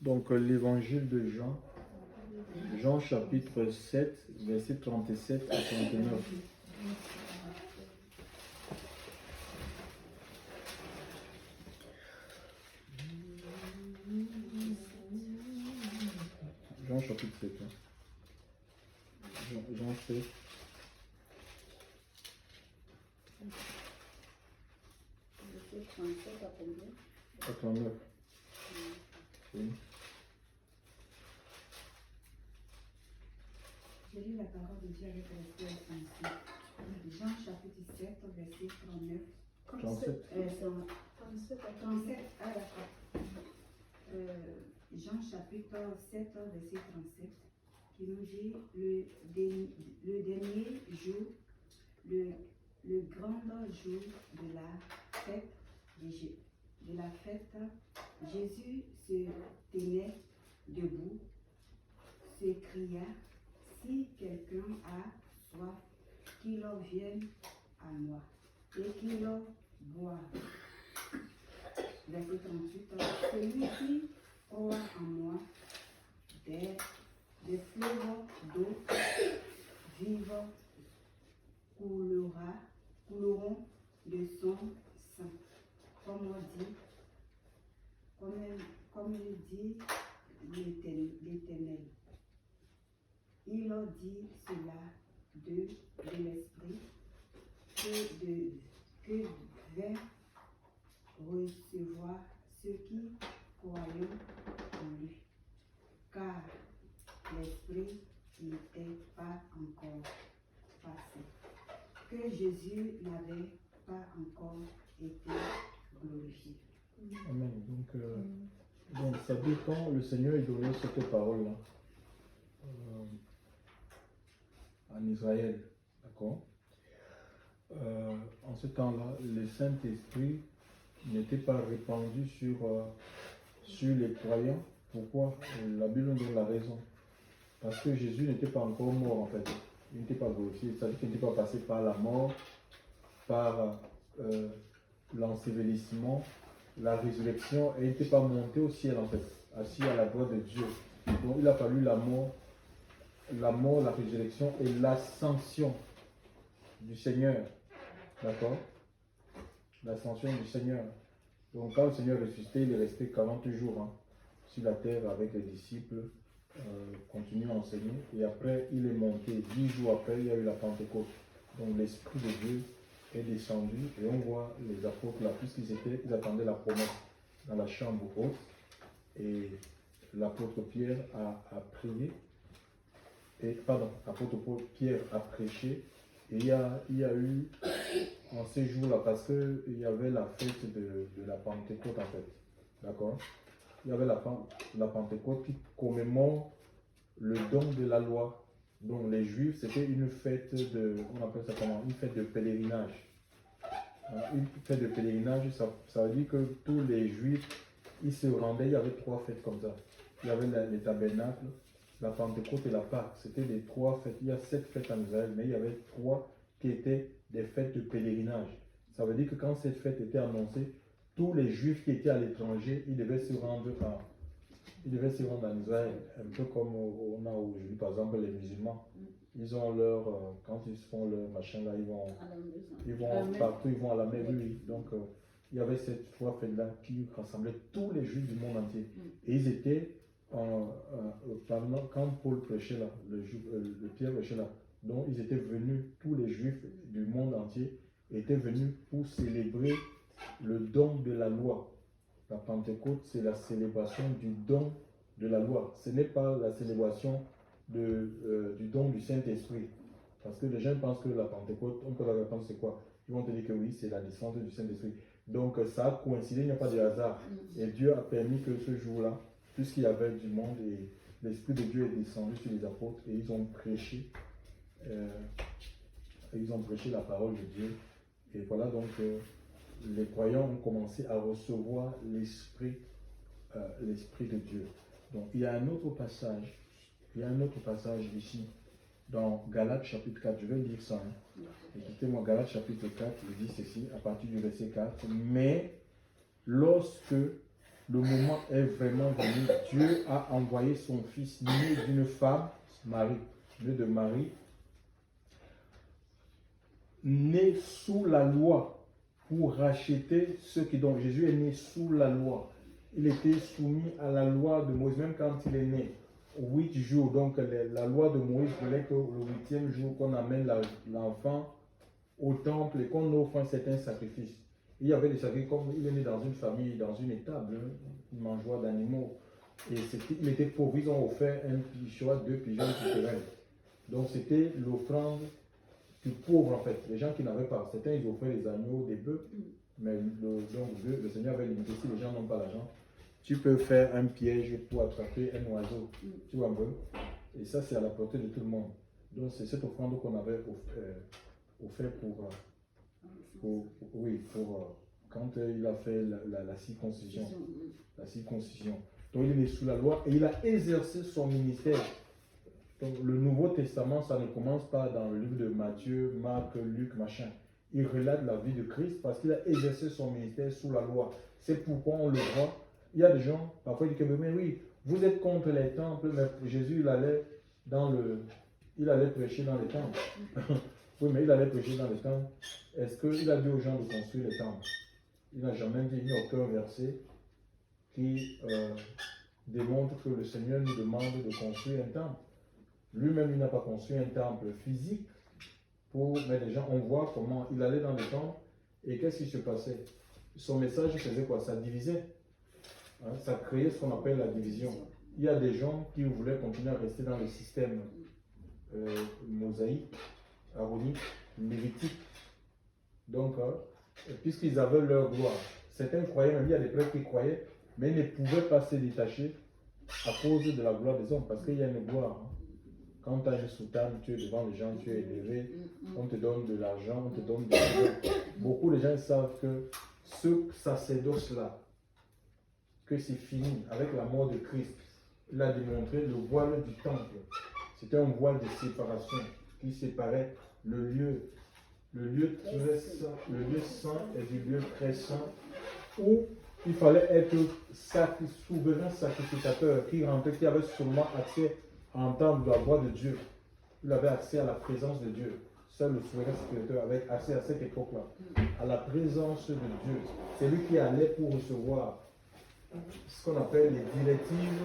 Donc l'évangile de Jean, Jean chapitre 7, versets 37 à 39. Jean chapitre 7. Jean 7. Verset 37 à combien? À 39. Oui. Je lis la parole de Dieu avec respect et ainsi. Jean chapitre 7, verset 39. 37. 37, ah d'accord. Jean chapitre 7, verset 37, qui nous dit le dernier jour, le grand jour de la fête, Jésus se tenait debout, s'écria, si quelqu'un a soif, qu'il en vienne à moi et qu'il en boive. Verset 38, celui qui croit en moi, des fleuves d'eau vive couleront de son sang, comme il dit l'Éternel. Il leur dit cela de l'esprit que devait recevoir ceux qui croyaient en lui, car l'esprit n'était pas encore passé, que Jésus n'avait pas encore été glorifié. Amen. Donc ça dépend, le Seigneur a donné cette parole-là en Israël. D'accord. En ce temps-là, le Saint-Esprit n'était pas répandu sur les croyants. Pourquoi? La Bible nous donne la raison. Parce que Jésus n'était pas encore mort en fait. Il n'était pas glorifié. C'est-à-dire qu'il n'était pas passé par la mort, par l'ensevelissement, la résurrection, et il n'était pas monté au ciel en fait, assis à la droite de Dieu. Donc il a fallu la mort, la résurrection et l'ascension du Seigneur. D'accord? L'ascension du Seigneur. Donc quand le Seigneur ressuscité, il est resté 40 jours sur la terre avec les disciples, continue à enseigner. Et après, il est monté. 10 jours après, il y a eu la Pentecôte. Donc l'Esprit de Dieu est descendu et on voit les apôtres là, puisqu'ils attendaient la promesse dans la chambre haute. Et l'apôtre Pierre a prié. L'apôtre Pierre a prêché. Et il y a eu en ces jours-là, parce qu'il y avait la fête de la Pentecôte en fait. D'accord? Il y avait la Pentecôte qui commémore le don de la loi. Donc les Juifs, c'était une fête on appelle ça comment? Une fête de pèlerinage. Une fête de pèlerinage, ça veut dire que tous les Juifs, ils se rendaient, il y avait 3 fêtes comme ça. Il y avait les tabernacles, la Pentecôte et la Pâque. C'était les 3 fêtes. Il y a 7 fêtes en Israël, mais il y avait 3 qui étaient des fêtes de pèlerinage. Ça veut dire que quand cette fête était annoncée, tous les Juifs qui étaient à l'étranger, ils devaient se rendre en Israël, un peu comme on a aujourd'hui, par exemple, les musulmans. Ils ont quand ils font leur machin là, ils vont partout, ils vont à la mer, oui. Donc, il y avait cette 3 fêtes-là qui rassemblaient tous les Juifs du monde entier. Et ils étaient, quand Paul prêchait là, le Pierre prêchait là, donc ils étaient venus, tous les Juifs du monde entier étaient venus pour célébrer le don de la loi. La Pentecôte, c'est la célébration du don de la loi. Ce n'est pas la célébration du don du Saint-Esprit. Parce que les gens pensent que la Pentecôte, on peut la répondre c'est quoi? Ils vont te dire que oui, c'est la descente du Saint-Esprit. Donc ça a coïncidé, il n'y a pas de hasard. Et Dieu a permis que ce jour-là, puisqu'il y avait du monde et l'Esprit de Dieu est descendu sur les apôtres et ils ont prêché. La parole de Dieu. Et voilà donc les croyants ont commencé à recevoir l'Esprit de Dieu. Donc il y a un autre passage ici dans Galates chapitre 4, je vais lire ça. Écoutez-moi, Galates chapitre 4, il dit ceci à partir du verset 4. Mais lorsque le moment est vraiment venu. Dieu a envoyé son fils né d'une femme, Marie, né de Marie, né sous la loi pour racheter ceux qui... Donc Jésus est né sous la loi. Il était soumis à la loi de Moïse, même quand il est né. 8 jours, donc la loi de Moïse voulait que le 8e jour qu'on amène l'enfant au temple et qu'on offre un certain sacrifice. Il y avait des sacrifices, comme il est né dans une famille, dans une étable, il mangeait d'animaux. Et il était pauvre, ils ont offert un pigeon, 2 pigeons culturels. Donc c'était l'offrande du pauvre en fait, les gens qui n'avaient pas. Certains ils offraient des agneaux, des bœufs, mais le Seigneur avait limité, si les gens n'ont pas l'argent, tu peux faire un piège pour attraper un oiseau, tu vois un peu. Et ça c'est à la portée de tout le monde. Donc c'est cette offrande qu'on avait offert pour quand il a fait la circoncision. La circoncision. Donc il est né sous la loi et il a exercé son ministère. Donc le Nouveau Testament, ça ne commence pas dans le livre de Matthieu, Marc, Luc, machin. Il relate la vie de Christ parce qu'il a exercé son ministère sous la loi. C'est pourquoi on le voit. Il y a des gens, parfois ils disent que mais oui, vous êtes contre les temples, mais Jésus il allait prêcher dans les temples. Oui, mais il allait prêcher dans les temples. Est-ce qu'il a dit aux gens de construire les temples? Il n'a jamais dit, il n'y a aucun verset qui démontre que le Seigneur nous demande de construire un temple. Lui-même, il n'a pas construit un temple physique mais les gens, on voit comment il allait dans les temples et qu'est-ce qui se passait. Son message faisait quoi? Ça divisait. Hein, ça créait ce qu'on appelle la division. Il y a des gens qui voulaient continuer à rester dans le système mosaïque, aronique, lévitique. Donc, puisqu'ils avaient leur gloire, certains croyaient, même il y a des prêtres qui croyaient, mais ils ne pouvaient pas se détacher à cause de la gloire des hommes, parce qu'il y a une gloire. Hein. Quand tu as une soutane, tu es devant les gens, tu es élevé, on te donne de l'argent, on te donne des choses. Beaucoup de gens savent que ce sacerdoce-là, que c'est fini avec la mort de Christ. Il a démontré le voile du temple. C'était un voile de séparation qui séparait le lieu très saint, le lieu saint et du lieu très saint, où il fallait être souverain sacrificateur qui avait seulement accès à entendre la voix de Dieu. Il avait accès à la présence de Dieu. Seul le souverain sacrificateur avait accès à cette époque-là, à la présence de Dieu. C'est lui qui allait pour recevoir ce qu'on appelle les directives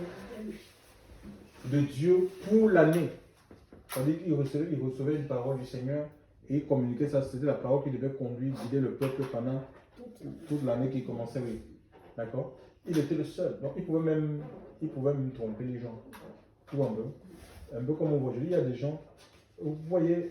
de Dieu pour l'année. C'est-à-dire qu'il recevait une parole du Seigneur et il communiquait ça. C'était la parole qui devait conduire, guider le peuple pendant toute l'année qui commençait. Oui. D'accord? Il était le seul. Donc il pouvait même tromper les gens. Tu vois un peu comme aujourd'hui, il y a des gens. Vous voyez,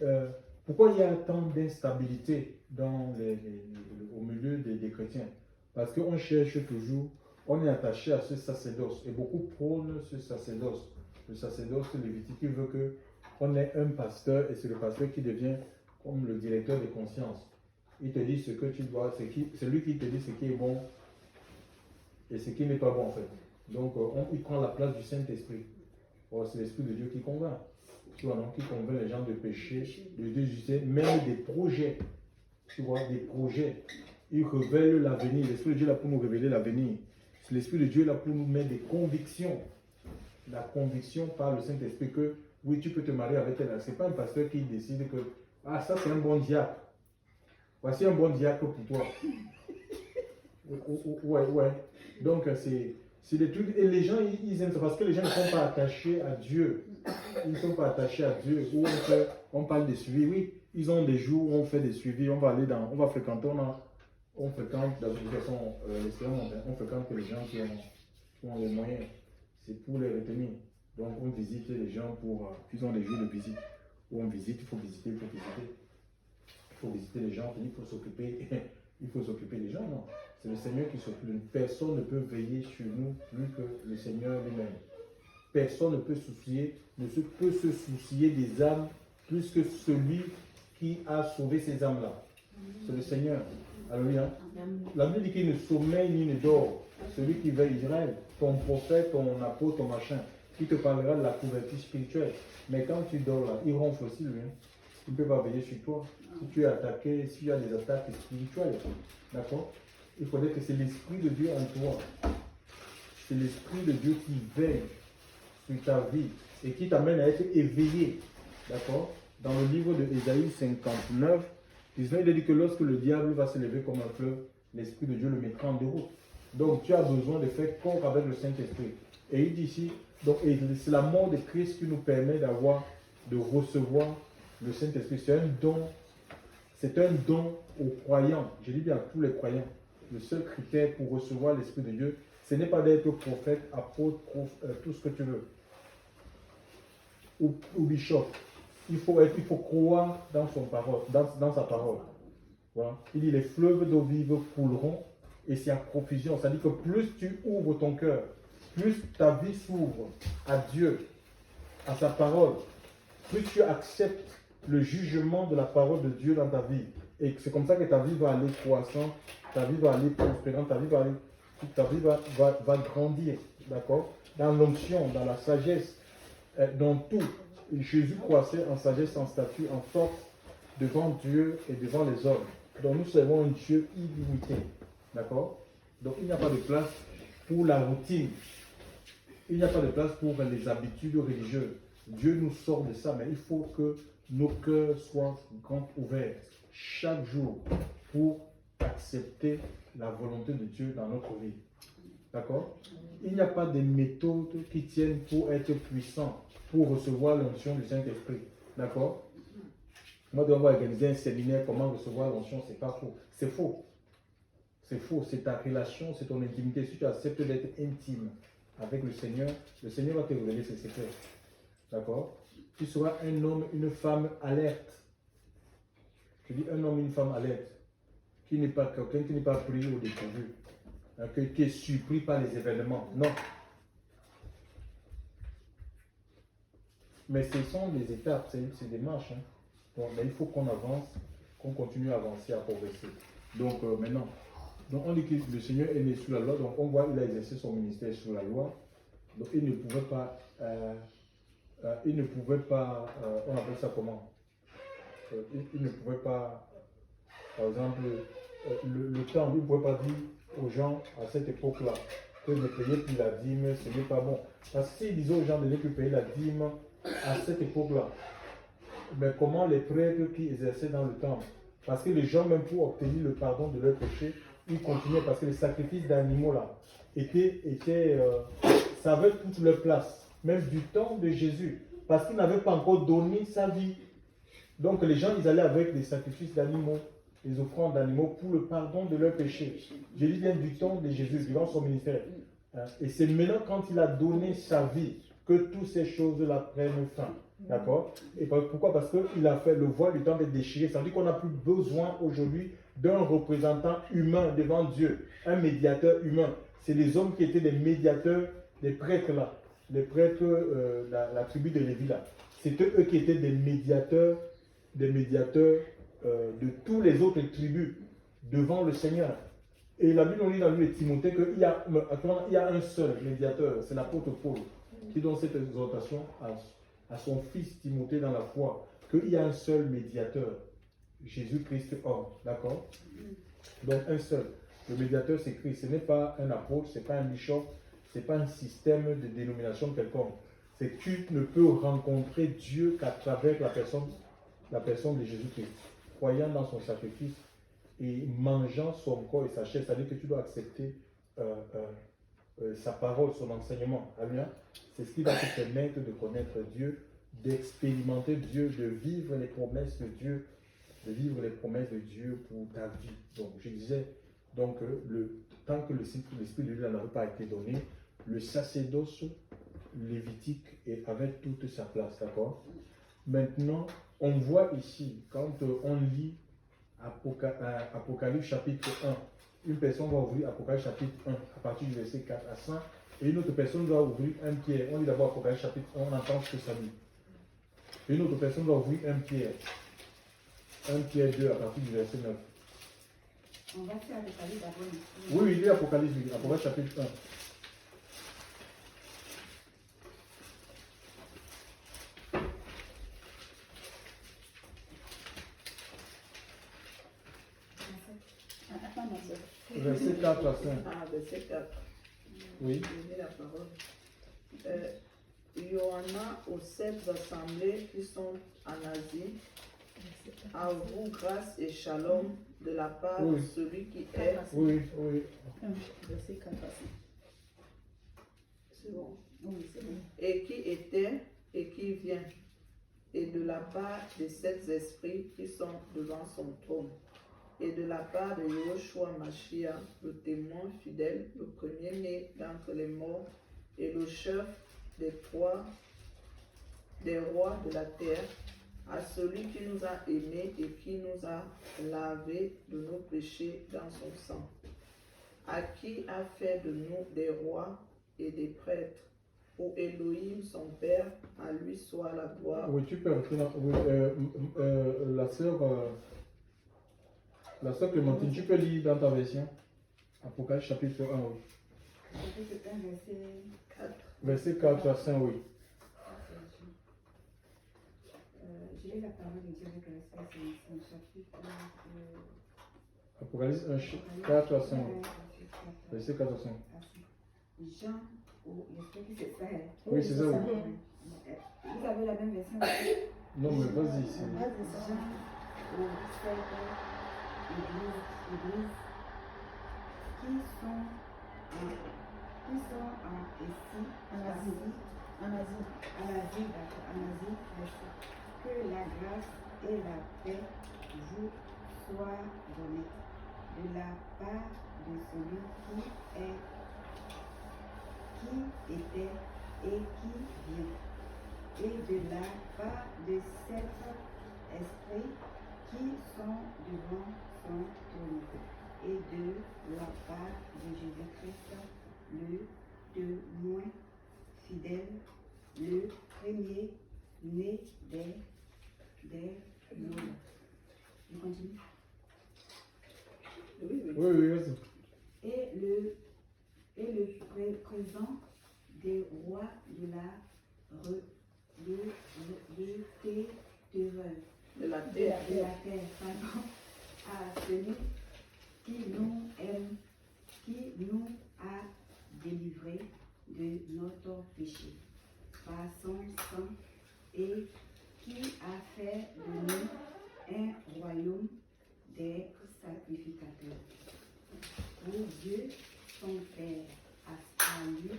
pourquoi il y a tant d'instabilité au milieu des chrétiens? Parce qu'on cherche toujours, on est attaché à ce sacerdoce. Et beaucoup prônent ce sacerdoce. Le sacerdoce lévitique qui veut qu'on ait un pasteur et c'est le pasteur qui devient comme le directeur des consciences. Il te dit ce que tu dois, c'est lui qui te dit ce qui est bon et ce qui n'est pas bon en fait. Donc il prend la place du Saint-Esprit. Or, c'est l'Esprit de Dieu qui convainc. Tu vois, non? Qui convainc les gens de péché, de déjuster, même des projets. Tu vois, des projets. Il révèle l'avenir. L'Esprit de Dieu est là pour nous révéler l'avenir. L'Esprit de Dieu est là pour nous mettre des convictions. La conviction par le Saint-Esprit que oui, tu peux te marier avec elle. Ce n'est pas un pasteur qui décide que ah, ça c'est un bon diacre. Voici un bon diacre pour toi. Ouais. Donc c'est des trucs. Et les gens, ils aiment ça parce que les gens ne sont pas attachés à Dieu. Ils ne sont pas attachés à Dieu. Où on parle de suivi. Oui, ils ont des jours où on fait des suivis. On va fréquenter. On fréquente, de toute façon, on fréquente les gens qui ont les moyens. C'est pour les retenir. Donc on visite les gens ils ont des jours de visite. Où on visite, il faut visiter. Il faut visiter les gens, il faut s'occuper. Il faut s'occuper des gens, non. C'est le Seigneur qui s'occupe. Personne ne peut veiller sur nous plus que le Seigneur lui-même. Personne ne peut se soucier des âmes plus que celui qui a sauvé ces âmes-là. C'est le Seigneur. Alléluia. La Bible dit qu'il ne sommeille ni ne dort. Celui qui veille Israël, ton prophète, ton apôtre, ton machin, qui te parlera de la couverture spirituelle. Mais quand tu dors là, il ronfle aussi lui. Il ne peut pas veiller sur toi. Si tu es attaqué, s'il y a des attaques spirituelles, d'accord? Il faudrait que c'est l'Esprit de Dieu en toi c'est l'Esprit de Dieu qui veille sur ta vie et qui t'amène à être éveillé. D'accord? Dans le livre de Ésaïe 59, il dit que lorsque le diable va se lever comme un fleuve, l'Esprit de Dieu le mettra en déroute. Donc tu as besoin de faire corps avec le Saint-Esprit. Et il dit ici, donc c'est la mort de Christ qui nous permet de recevoir le Saint-Esprit. C'est un don aux croyants. Je dis bien à tous les croyants. Le seul critère pour recevoir l'Esprit de Dieu, ce n'est pas d'être prophète, apôtre, tout ce que tu veux. Ou bishop. Il faut croire dans son parole, dans sa parole. Voilà. Il dit les fleuves d'eau vive couleront et c'est à profusion. C'est-à-dire que plus tu ouvres ton cœur, plus ta vie s'ouvre à Dieu, à sa parole, plus tu acceptes le jugement de la parole de Dieu dans ta vie. Et c'est comme ça que ta vie va aller croissant, ta vie va aller prospérant, ta vie va grandir. D'accord? Dans l'onction, dans la sagesse, dans tout. Jésus croissait en sagesse, en statut, en force devant Dieu et devant les hommes. Donc nous servons un Dieu illimité. D'accord? Donc il n'y a pas de place pour la routine. Il n'y a pas de place pour les habitudes religieuses. Dieu nous sort de ça, mais il faut que nos cœurs soient grand ouverts chaque jour pour accepter la volonté de Dieu dans notre vie. D'accord? Il n'y a pas de méthodes qui tiennent pour être puissant, pour recevoir l'onction du Saint-Esprit. D'accord? Moi, on va organiser un séminaire, comment recevoir l'onction, c'est pas faux. C'est faux. C'est faux. C'est ta relation, c'est ton intimité. Si tu acceptes d'être intime avec le Seigneur va te révéler ses secrets. D'accord? Tu seras un homme, une femme alerte. Je dis un homme, une femme alerte. Qui n'est pas quelqu'un qui n'est pas pris au dépourvu. Qui est surpris par les événements. Non. Mais ce sont des étapes, c'est des marches. Hein. Bon, mais il faut qu'on avance, qu'on continue à avancer, à progresser. Donc maintenant, donc on dit que le Seigneur est né sous la loi, donc on voit qu'il a exercé son ministère sous la loi. Donc il ne pouvait pas, on appelle ça comment? Il ne pouvait pas, par exemple, le temps, il ne pouvait pas dire aux gens à cette époque-là que de payer plus la dîme, ce n'est pas bon. Parce que s'il disait aux gens de ne plus payer la dîme à cette époque-là, mais comment les prêtres qui exerçaient dans le temple, parce que les gens, même pour obtenir le pardon de leurs péchés, ils continuaient parce que les sacrifices d'animaux là ça avait toute leur place, même du temps de Jésus, parce qu'il n'avait pas encore donné sa vie. Donc les gens, ils allaient avec des sacrifices d'animaux, des offrandes d'animaux pour le pardon de leurs péchés. Jésus vient du temps de Jésus, durant son ministère. Et c'est maintenant quand il a donné sa vie que toutes ces choses-là prennent fin. D'accord? Et pourquoi? Parce qu'il a fait le voile du temps d'être déchiré. Ça veut dire qu'on n'a plus besoin aujourd'hui d'un représentant humain devant Dieu, un médiateur humain. C'est les hommes qui étaient des médiateurs, des prêtres là, les prêtres, la tribu de Lévi là. C'était eux qui étaient des médiateurs de tous les autres tribus devant le Seigneur. Et la Bible, on lit dans le livre de Timothée qu'il y a un seul médiateur, c'est l'apôtre Paul, qui donne cette exhortation à son fils Timothée dans la foi, qu'il y a un seul médiateur, Jésus-Christ homme, d'accord? Donc un seul. Le médiateur, c'est Christ. Ce n'est pas un apôtre, ce n'est pas un bishop, ce n'est pas un système de dénomination quelconque. C'est que tu ne peux rencontrer Dieu qu'à travers la personne de Jésus-Christ, croyant dans son sacrifice et mangeant son corps et sa chair. C'est-à-dire que tu dois accepter sa parole, son enseignement. Alléluia. C'est ce qui va te permettre de connaître Dieu, d'expérimenter Dieu, de vivre les promesses de Dieu, pour ta vie. Donc, je disais, donc, tant que l'Esprit de Dieu n'avait pas été donné, le sacerdoce lévitique avait toute sa place, d'accord? Maintenant, on voit ici, quand on lit Apocalypse chapitre 1, une personne va ouvrir Apocalypse chapitre 1 à partir du verset 4 à 5, et une autre personne va ouvrir 1 Pierre. On lit d'abord Apocalypse chapitre 1, on entend ce que ça dit. Et une autre personne va ouvrir 1 Pierre. 1 Pierre 2 à partir du verset 9. On va faire Apocalypse d'abord. Oui, il est Apocalypse, Apocalypse chapitre 1. Attends, Verset 4 à 5. verset 4. Oui. Donner la parole. Il y en a aux 7 assemblées qui sont en Asie. À vous, grâce et shalom de la part de Oui. celui qui est. Oui, oui. Verset 4 à 5. C'est bon. Oui, c'est bon. Et qui était et qui vient. Et de la part des 7 esprits qui sont devant son trône. Et de la part de Yahushua Mashiach, le témoin fidèle, le premier-né d'entre les morts, et le chef des rois de la terre, à celui qui nous a aimés et qui nous a lavés de nos péchés dans son sang, à qui a fait de nous des rois et des prêtres, ô Elohim son Père, à lui soit la gloire. Oui, tu peux rentrer dans. Oui, la sœur Clémentine, tu peux lire dans ta version. Apocalypse chapitre 1, oui. Chapitre 1, verset 4. Verset 4 à 5, oui. Je lis la parole de Dieu avec respect, c'est un chapitre. Apocalypse 1, 4 à 5, oui. Verset 4 à 5. Jean, j'espère que c'est ça. Oui, c'est ça, oui. Vous avez la même version? Non, mais vas-y. c'est- Jean au 7 églises qui sont ici, En Asie. En Asie. en Asie, d'accord, en Asie, merci. Que la grâce et la paix vous soient données de la part de celui qui était et qui vient, et de la part de sept esprits qui sont devant son trône, et de la part de Jésus-Christ, le témoin fidèle, le premier-né des morts. Je continue. Oui, oui. Oui, oui, vas-y. Et le présent des rois de la De la de terre. la terre, pardon, à celui qui nous aime, qui nous a délivrés de notre péché par son sang et qui a fait de nous un royaume des sacrificateurs. Pour Dieu, son Père, à lui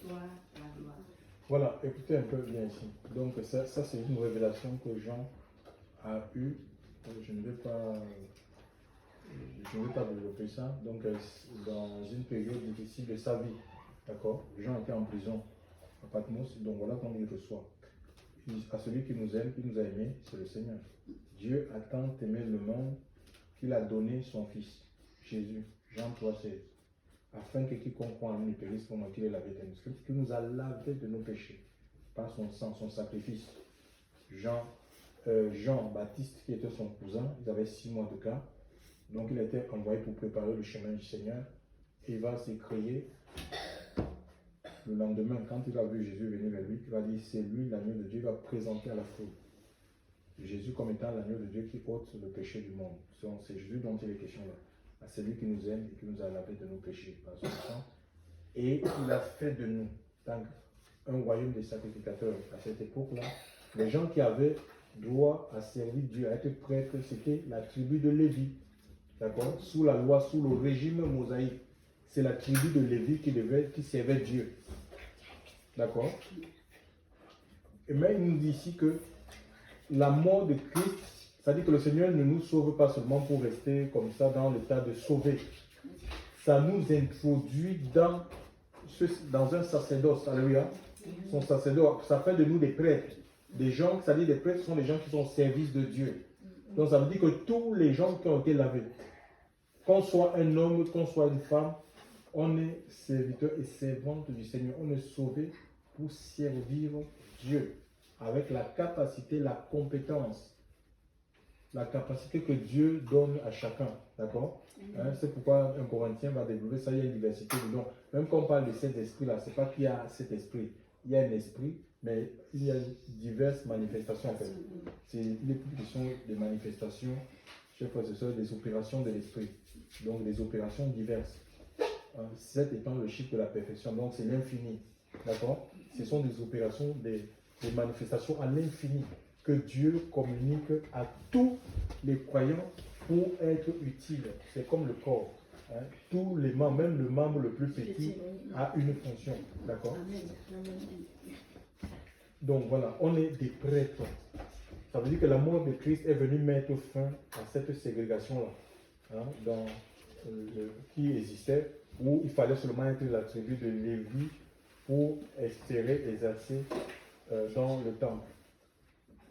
soit la gloire. Voilà, écoutez un peu bien ici. Donc, ça c'est une révélation que Jean a eue. Je ne vais pas développer ça. Donc, dans une période difficile de sa vie, d'accord, Jean était en prison à Patmos, donc voilà comment il reçoit. À celui qui nous aime, qui nous a aimés, c'est le Seigneur. Dieu a tant aimé le monde qu'il a donné son Fils, Jésus, Jean 3,16, afin que quiconque croit en lui ne périsse pas, mais qu'il ait la vie éternelle, qui nous a lavé de nos péchés par son sang, son sacrifice. Jean-Baptiste, qui était son cousin, il avait 6 mois de cas, donc il a été envoyé pour préparer le chemin du Seigneur, et il va s'écrier. Le lendemain, quand il a vu Jésus venir vers lui, il va dire, c'est lui l'agneau de Dieu, il va présenter à la foule Jésus comme étant l'agneau de Dieu qui ôte le péché du monde. C'est Jésus dont il est question là. C'est lui qui nous aime et qui nous a lavé de nos péchés par son sang. Et il a fait de nous donc, un royaume des sacrificateurs. À cette époque-là, les gens qui avaient droit à servir Dieu, à être prêtres, c'était la tribu de Lévi. D'accord? Sous la loi, sous le régime mosaïque. C'est la tribu de Lévi qui servait Dieu. D'accord? Et même il nous dit ici que la mort de Christ, c'est-à-dire que le Seigneur ne nous sauve pas seulement pour rester comme ça dans l'état de sauver. Ça nous introduit dans un sacerdoce. Alléluia. Son sacerdoce, ça fait de nous des prêtres. Des gens, c'est-à-dire des prêtres sont des gens qui sont au service de Dieu. Donc ça veut dire que tous les gens qui ont été lavés, qu'on soit un homme, qu'on soit une femme, on est serviteur et servante du Seigneur. On est sauvé pour servir Dieu avec la capacité, la compétence, la capacité que Dieu donne à chacun. D'accord? C'est pourquoi un Corinthien va développer ça. Il y a une diversité de dons. Même quand on parle de cet esprit-là, ce n'est pas qu'il y a cet esprit. Il y a un esprit, mais il y a diverses manifestations en fait. C'est les question des manifestations, chers frères et sœurs, des opérations de l'esprit. Donc des opérations diverses. 7 étant le chiffre de la perfection, donc c'est l'infini. D'accord? Ce sont des opérations, des manifestations à l'infini que Dieu communique à tous les croyants pour être utiles. C'est comme le corps. Hein. Tous les membres, même le membre le plus petit, a une fonction. D'accord? Amen. Amen. Donc voilà, on est des prêtres. Ça veut dire que la mort de Christ est venue mettre fin à cette ségrégation-là, hein, qui existait, où il fallait seulement être la tribu de Lévi pour espérer exercer dans le temple.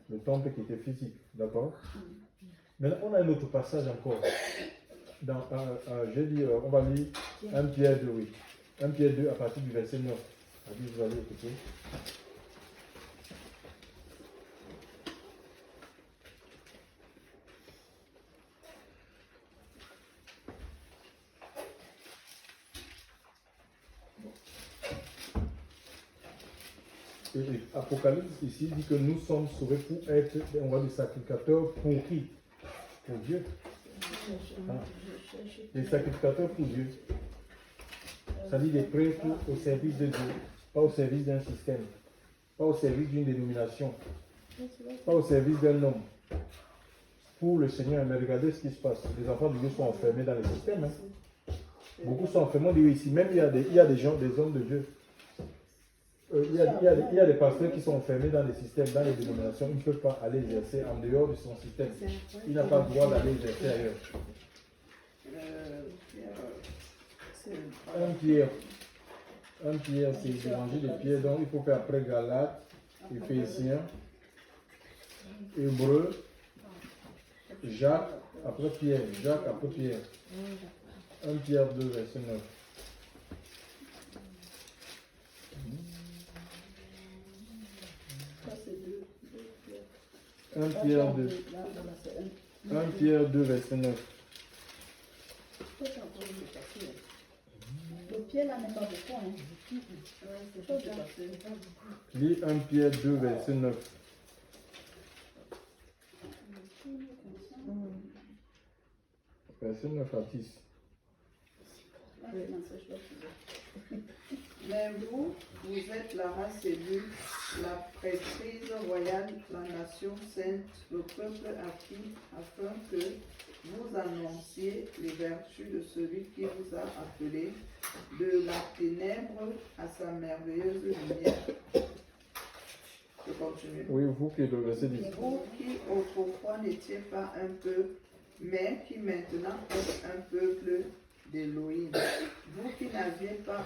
Le temple qui était physique, d'accord? Maintenant, on a un autre passage encore. J'ai dit, on va lire 1 Pierre 2, oui. 1 Pierre 2 à partir du verset 9. Vous allez écouter. Apocalypse ici dit que nous sommes sauvés pour être, on va dire, sacrificateurs pour qui? Pour Dieu. Des sacrificateurs pour Dieu. Ça dit des prêtres au service de Dieu, pas au service d'un système, pas au service d'une dénomination, pas au service d'un homme. Pour le Seigneur, mais regardez ce qui se passe. Les enfants de Dieu sont enfermés dans le système. Hein. Beaucoup sont enfermés, on dit oui, ici. Même il y a des gens, des hommes de Dieu. Il y a des pasteurs qui sont enfermés dans les systèmes, dans les dénominations. Ils ne peuvent pas aller exercer en dehors de son système. Il n'a pas le droit d'aller exercer ailleurs. 1 Pierre, c'est l'évangile de Pierre. Donc il faut faire après Galates, Éphésiens, Hébreux, Jacques, après Pierre. Jacques, après Pierre. 1 Pierre 2, verset 9. 1 Pierre 2. 1 Pierre 2, verset 9. Le pied là n'est pas beaucoup. Hein. Lis 1 Pierre 2, verset 9. Verset 9 à 10. Mais vous, vous êtes la race élue, la prêtrise royale, la nation sainte, le peuple acquis, afin que vous annonciez les vertus de celui qui vous a appelé de la ténèbre à sa merveilleuse lumière. Je continue. Oui, vous qui êtes le verset 10. Vous qui autrefois n'étiez pas un peuple, mais qui maintenant êtes un peuple d'Élohim. Vous qui n'aviez pas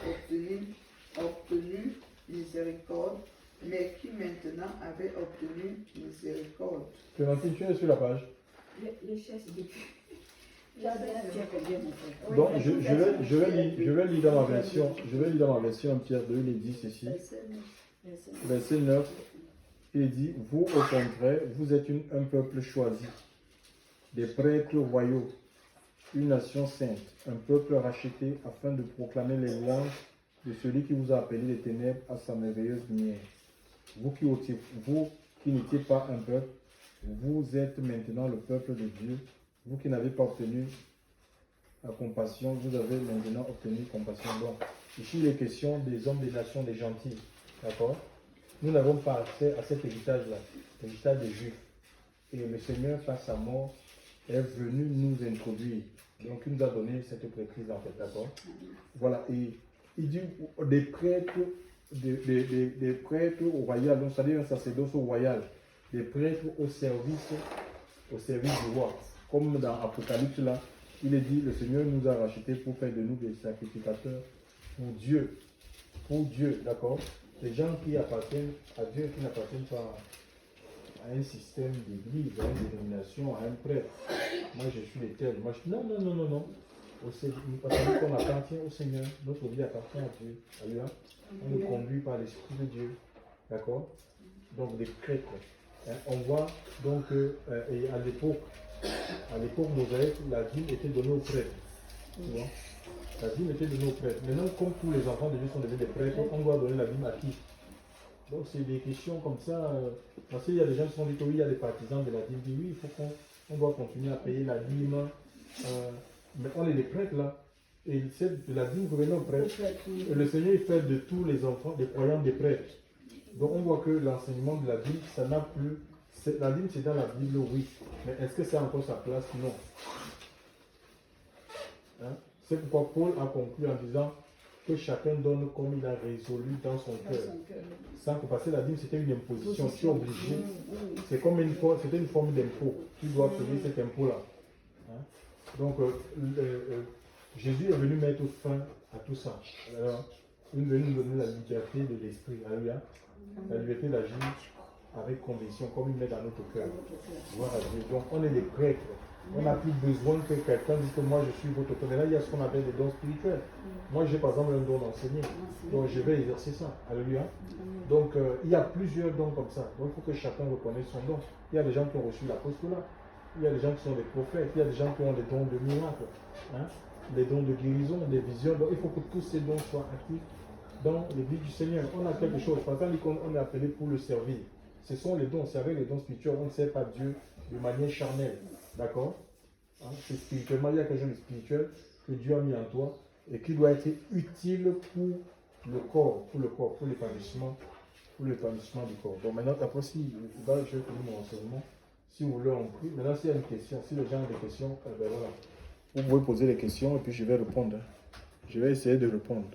obtenu miséricorde, mais qui maintenant avez obtenu miséricorde. Clémentine, tu es sur la page. Le cherche depuis. Donc, je vais lire dans ma version. Je vais lire dans ma version 1 Pierre 2, il dit ceci. Verset 9. Il dit, vous au contraire, vous êtes un peuple choisi, des prêtres royaux, une nation sainte, un peuple racheté afin de proclamer les louanges de celui qui vous a appelé des ténèbres à sa merveilleuse lumière. Vous qui n'étiez pas un peuple, vous êtes maintenant le peuple de Dieu. Vous qui n'avez pas obtenu la compassion, vous avez maintenant obtenu compassion. Donc, ici, il est question des hommes, des nations, des gentils. D'accord? Nous n'avons pas accès à cet héritage-là, l'héritage des Juifs. Et le Seigneur, par sa mort, est venu nous introduire. Donc, il nous a donné cette prêtrise, en fait. D'accord? Voilà. Et il dit des prêtres, des prêtres au royal, donc c'est-à-dire un sacerdoce au royal, des prêtres au service du roi. Comme dans Apocalypse, là, il est dit, le Seigneur nous a rachetés pour faire de nous des sacrificateurs pour Dieu. Pour Dieu, d'accord? Des gens qui appartiennent à Dieu, qui n'appartiennent pas à un système d'église, à une dénomination, à un prêtre. Moi, je suis l'éternel. Moi, je dis non. Parce qu'on appartient au Seigneur. Notre vie appartient à Dieu. Alléluia. On nous conduit par l'Esprit de Dieu. D'accord? Donc, des prêtres. On voit donc et à l'époque mosaïque, la dîme était donnée aux prêtres. Tu vois? La dîme était donnée aux prêtres. Maintenant, comme tous les enfants de Dieu sont devenus des prêtres, on doit donner la dîme à qui? Donc c'est des questions comme ça. Parce qu'il y a des gens qui sont dit que oui, il y a des partisans de la dîme. Oui, il faut qu'on doit continuer à payer la dîme. Mais on est des prêtres là. Et de la dîme revenait au prêtre. Prêtre, oui. Et le Seigneur, il fait de tous les enfants des croyants des prêtres. Donc on voit que l'enseignement de la dîme, ça n'a plus. La dîme, c'est dans la Bible, oui. Mais est-ce que c'est encore sa place? Non. Hein? C'est pourquoi Paul a conclu en disant que chacun donne comme il a résolu dans son Dans cœur. son cœur. Sans que passer la dîme, c'était une imposition. Tu es obligé. Oui. C'est comme c'était une forme d'impôt. Tu dois payer cet impôt-là. Hein? Donc, Jésus est venu mettre fin à tout ça. Alors, il est venu nous donner la liberté de l'esprit. Alléluia. La liberté d'agir avec conviction, comme il met dans notre cœur. Gloire à Dieu. Donc, on est des prêtres. On n'a plus besoin que quelqu'un dise que moi je suis votre auteur. Mais là, il y a ce qu'on appelle des dons spirituels. Moi, j'ai par exemple un don d'enseigner. Donc, je vais exercer ça. Alléluia. Donc, il y a plusieurs dons comme ça. Donc, il faut que chacun reconnaisse son don. Il y a des gens qui ont reçu l'apostolat. Il y a des gens qui sont des prophètes. Il y a des gens qui ont des dons de miracles. Hein? Des dons de guérison, des visions. Donc, il faut que tous ces dons soient actifs dans l'église du Seigneur. On a quelque chose. Par exemple, on est appelé pour le servir. Ce sont les dons. C'est avec les dons spirituels. On ne sert pas Dieu de manière charnelle. D'accord? Hein? C'est spirituellement, il y a quelque chose de spirituel que Dieu a mis en toi et qui doit être utile pour le corps, pour l'épanouissement du corps. Donc maintenant, après, je vais finir mon enseignement. Si vous voulez, on prie. Maintenant, s'il y a une question, si les gens ont des questions, ben voilà. Vous pouvez poser les questions et puis je vais répondre. Je vais essayer de répondre.